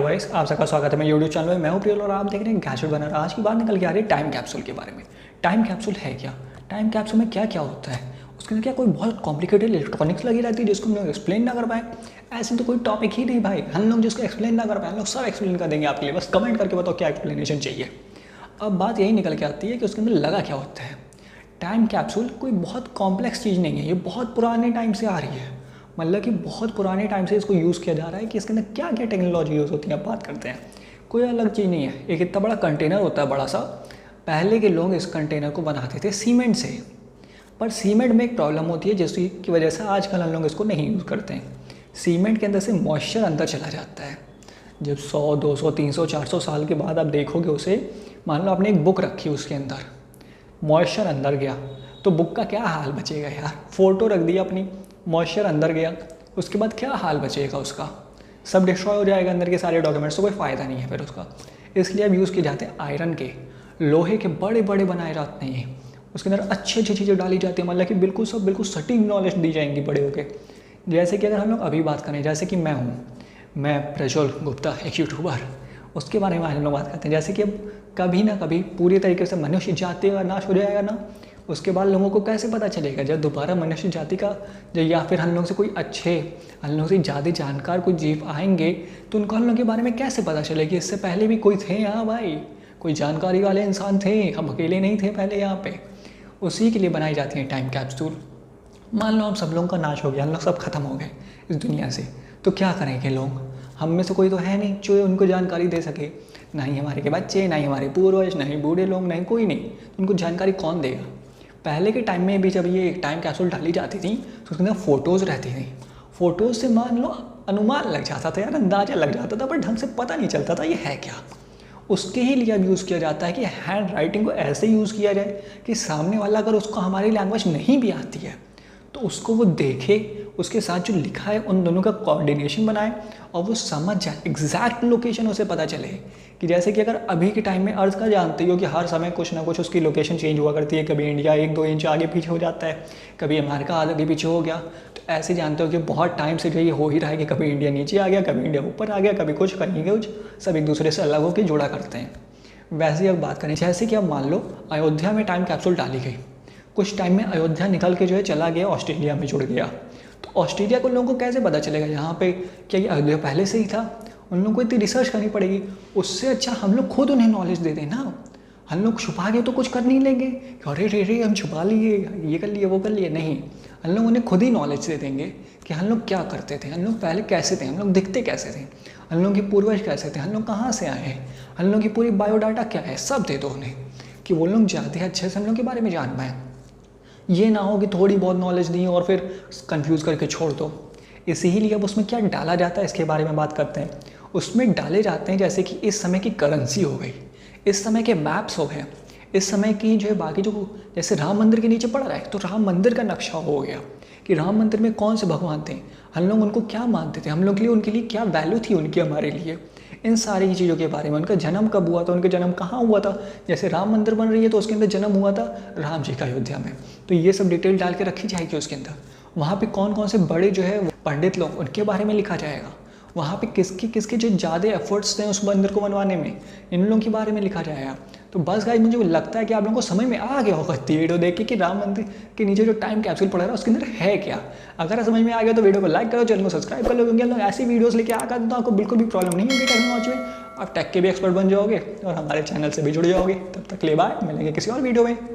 Guys, आप सबका स्वागत है मेरे यूट्यूब चैनल में। मैं हूं प्रियल और आप देख रहे हैं गैजेट बनर। आज की बात निकल के आ रही है टाइम कैप्सूल के बारे में। टाइम कैप्सूल है क्या, टाइम कैप्सूल में क्या क्या होता है, उसके अंदर क्या कोई बहुत कॉम्प्लिकेटेड इलेक्ट्रॉनिक्स लगी रहती है जिसको हम लोग एक्सप्लेन ना कर पाए। ऐसे तो कोई टॉपिक ही नहीं भाई, हम लोग जिसको एक्सप्लेन ना कर पाए, हम लोग सब एक्सप्लेन कर देंगे आपके लिए। बस कमेंट करके बताओ क्या एक्सप्लेनेशन चाहिए। अब बात यही निकल के आती है कि उसके अंदर लगा क्या होता है। टाइम कैप्सूल कोई बहुत कॉम्प्लेक्स चीज़ नहीं है, ये बहुत पुराने टाइम से आ रही है। मतलब कि बहुत पुराने टाइम से इसको यूज़ किया जा रहा है कि इसके अंदर क्या क्या टेक्नोलॉजी यूज़ होती है। अब बात करते हैं, कोई अलग चीज़ नहीं है। एक इतना बड़ा कंटेनर होता है बड़ा सा। पहले के लोग इस कंटेनर को बनाते थे सीमेंट से, पर सीमेंट में एक प्रॉब्लम होती है जिसकी वजह से आजकल हम लोग इसको नहीं यूज़ करते हैं। सीमेंट के अंदर से मॉइस्चर अंदर चला जाता है। जब 100, 200, 300, 400 साल के बाद आप देखोगे उसे, मान लो आपने एक बुक रखी, उसके अंदर मॉइस्चर अंदर गया तो बुक का क्या हाल बचेगा यार। फ़ोटो रख दी अपनी, मॉइस्चर अंदर गया, उसके बाद क्या हाल बचेगा उसका, सब डिस्ट्रॉय हो जाएगा अंदर के सारे डॉक्यूमेंट्स, तो कोई फ़ायदा नहीं है फिर उसका। इसलिए अब यूज़ किए जाते हैं आयरन के, लोहे के बड़े बड़े बनाए जाते हैं। उसके अंदर अच्छी अच्छी चीज़ें डाली जाती है, मतलब कि बिल्कुल सटीक नॉलेज दी जाएंगी बड़े होके। जैसे कि अगर हम लोग अभी बात करें, जैसे कि मैं प्रज्वल गुप्ता एक यूट्यूबर, उसके बारे में हम लोग बात करते हैं। जैसे कि अब कभी ना कभी पूरी तरीके से मनुष्य जाति का नाश हो जाएगा ना, उसके बाद लोगों को कैसे पता चलेगा जब दोबारा मनुष्य जाति का या फिर हम लोग से कोई अच्छे, हम लोग से ज़्यादा जानकार कोई जीव आएंगे तो उनको हम लोग के बारे में कैसे पता चलेगा। इससे पहले भी कोई थे यहाँ भाई, कोई जानकारी वाले इंसान थे, हम अकेले नहीं थे पहले यहाँ पे। उसी के लिए बनाई जाती है टाइम कैप्सूल। मान लो हम सब लोगों का नाश हो गया, हम लोग सब खत्म हो गए इस दुनिया से, तो क्या करेंगे लोग। हम में से कोई तो है नहीं जो उनको जानकारी दे सके, ना ही हमारे के बच्चे, ना ही हमारे पूर्वज, ना ही बूढ़े लोग, नहीं कोई नहीं, तो उनको जानकारी कौन देगा। पहले के टाइम में भी जब ये टाइम कैप्सूल डाली जाती थी तो उसके अंदर फ़ोटोज़ रहती थी। फ़ोटोज़ से मान लो अनुमान लग जाता था यार, अंदाज़ा लग जाता था, पर ढंग से पता नहीं चलता था ये है क्या। उसके ही लिए अब यूज़ किया जाता है कि हैंड राइटिंग को ऐसे यूज़ किया जाए कि सामने वाला अगर उसको हमारी लैंग्वेज नहीं भी आती है तो उसको वो देखे, उसके साथ जो लिखा है उन दोनों का कोऑर्डिनेशन बनाए और वो समझ जाए, एग्जैक्ट लोकेशन उसे पता चले। कि जैसे कि अगर अभी के टाइम में अर्थ का जानते हो कि हर समय कुछ ना कुछ उसकी लोकेशन चेंज हुआ करती है, कभी इंडिया 1-2 इंच आगे पीछे हो जाता है, कभी अमेरिका आगे पीछे हो गया, तो ऐसे जानते हो कि बहुत टाइम से जो ये हो ही रहा है कि कभी इंडिया नीचे आ गया, कभी इंडिया ऊपर आ गया, कभी कुछ कहीं कुछ, सब एक दूसरे से अलग होकर जुड़ा करते हैं। वैसे ही अब बात करें, जैसे कि अब मान लो अयोध्या में टाइम कैप्सूल डाली गई, कुछ टाइम में अयोध्या निकल के जो है चला गया ऑस्ट्रेलिया में जुड़ गया, तो ऑस्ट्रेलिया को लोगों को कैसे पता चलेगा यहाँ पे क्या ये अयोध्या पहले से ही था। उन लोगों को इतनी रिसर्च करनी पड़ेगी। उससे अच्छा हम लोग खुद उन्हें नॉलेज दे दें ना। हम लोग छुपा के तो कुछ कर नहीं लेंगे, अरे रे हम छुपा लिए, ये कर लिए, वो कर लिए, नहीं। हम लोग उन्हें खुद ही नॉलेज दे देंगे कि हम लोग क्या करते थे, हम लोग पहले कैसे थे, हम लोग दिखते कैसे थे, हम लोग के पूर्वज कैसे थे, हम लोग कहाँ से आए हैं, हम लोग की पूरी बायोडाटा क्या है, सब दे दो उन्हें कि वो लोग ज़्यादा अच्छे से हम लोग के बारे में जान पाएँ। ये ना हो कि थोड़ी बहुत नॉलेज दी और फिर कंफ्यूज करके छोड़ दो। इसीलिए अब उसमें क्या डाला जाता है इसके बारे में बात करते हैं। उसमें डाले जाते हैं जैसे कि इस समय की करेंसी हो गई, इस समय के मैप्स हो गए, इस समय की जो है बाकी जो, जैसे राम मंदिर के नीचे पड़ रहा है तो राम मंदिर का नक्शा हो गया कि राम मंदिर में कौन से भगवान थे, हम लोग उनको क्या मानते थे, हम लोग के लिए उनके लिए क्या वैल्यू थी उनकी हमारे लिए, इन सारी चीज़ों के बारे में। उनका जन्म कब हुआ था, उनका जन्म कहाँ हुआ था, जैसे राम मंदिर बन रही है तो उसके अंदर जन्म हुआ था राम जी का अयोध्या में, तो ये सब डिटेल डाल के रखी जाएगी उसके अंदर। वहाँ पे कौन कौन से बड़े जो है पंडित लोग, उनके बारे में लिखा जाएगा। वहाँ पे किसके जो ज़्यादा एफर्ट्स थे उस मंदिर को बनवाने में, इन लोगों के बारे में लिखा जाएगा। तो बस गाइस, मुझे लगता है कि आप लोगों को समझ में आ गया होगा इतनी वीडियो देख के कि राम मंदिर के नीचे जो टाइम कैप्सूल पड़ा है उसके अंदर है क्या। अगर समझ में आ गया तो वीडियो को लाइक करो, चैनल को सब्सक्राइब कर लो, क्योंकि हम लोग ऐसी वीडियोस लेके आ गए तो आपको बिल्कुल भी प्रॉब्लम नहीं होगी टेक्नोलॉजी में। आप टेक के भी एक्सपर्ट बन जाओगे और हमारे चैनल से भी जुड़ जाओगे। तब तक ले बाय, मिलेंगे किसी और वीडियो में।